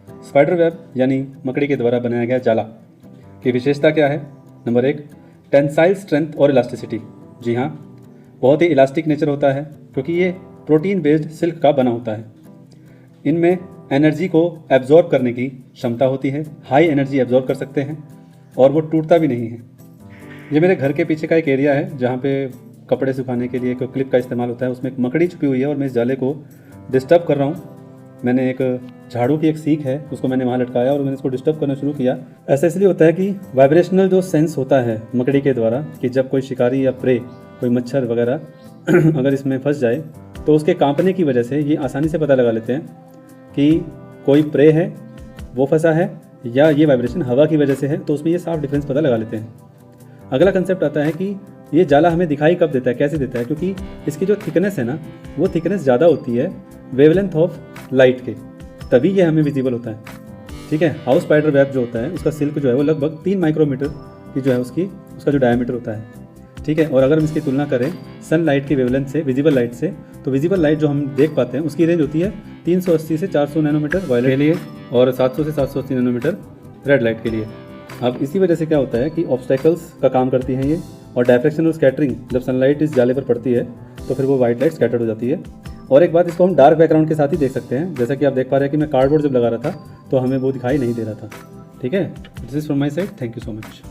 Spider web यानी मकड़ी के द्वारा बनाया गया जाला की विशेषता क्या है? नंबर 1, टेंसाइल स्ट्रेंथ और इलास्टिसिटी। जी हाँ, बहुत ही इलास्टिक नेचर होता है क्योंकि ये प्रोटीन बेस्ड सिल्क का बना होता है। इनमें एनर्जी को एब्जॉर्ब करने की क्षमता होती है, हाई एनर्जी एब्जॉर्ब कर सकते हैं और वो टूटता भी नहीं है। ये मेरे घर के पीछे का एक एरिया है जहाँ पे कपड़े सुखाने के लिए एक क्लिप का इस्तेमाल होता है। उसमें एक मकड़ी छुपी हुई है और मैं इस जाले को डिस्टर्ब कर रहा हूँ। मैंने एक झाड़ू की एक सीख है, उसको मैंने वहाँ लटकाया और मैंने इसको डिस्टर्ब करना शुरू किया। ऐसा इसलिए होता है कि वाइब्रेशनल जो सेंस होता है मकड़ी के द्वारा कि जब कोई शिकारी या प्रे, कोई मच्छर वगैरह अगर इसमें फंस जाए तो उसके कांपने की वजह से ये आसानी से पता लगा लेते हैं कि कोई प्रे है, वो फंसा है, या ये वाइब्रेशन हवा की वजह से है। तो उसमें ये साफ डिफरेंस पता लगा लेते हैं। अगला कंसेप्ट आता है कि ये जाला हमें दिखाई कब देता है, कैसे देता है? क्योंकि इसकी जो थिकनेस है ना, वो थिकनेस ज़्यादा होती है वेवलेंथ ऑफ लाइट के, तभी ये हमें विजिबल होता है। ठीक है, हाउस स्पाइडर वेब जो होता है उसका सिल्क जो है वो लगभग 3 माइक्रोमीटर की जो है उसका जो डायमीटर होता है। ठीक है, और अगर हम इसकी तुलना करें सन लाइट की वेवलेंथ से, विजिबल लाइट से, तो विजिबल लाइट जो हम देख पाते हैं उसकी रेंज होती है 380 से 400 नैनोमीटर वायलेट के लिए और 700 से 780 नैनोमीटर रेड लाइट के लिए। अब इसी वजह से क्या होता है कि ऑब्स्टेकल्स का काम करती हैं ये, और डायफ्रैक्शन और स्कैटरिंग, जब सनलाइट इस जाले पर पड़ती है तो फिर वो वाइट लाइट स्कैटर्ड हो जाती है। और एक बात, इसको हम डार्क बैकग्राउंड के साथ ही देख सकते हैं। जैसा कि आप देख पा रहे हैं कि मैं कार्डबोर्ड जब लगा रहा था तो हमें वो दिखाई नहीं दे रहा था। ठीक है, this is from my side, thank you so much.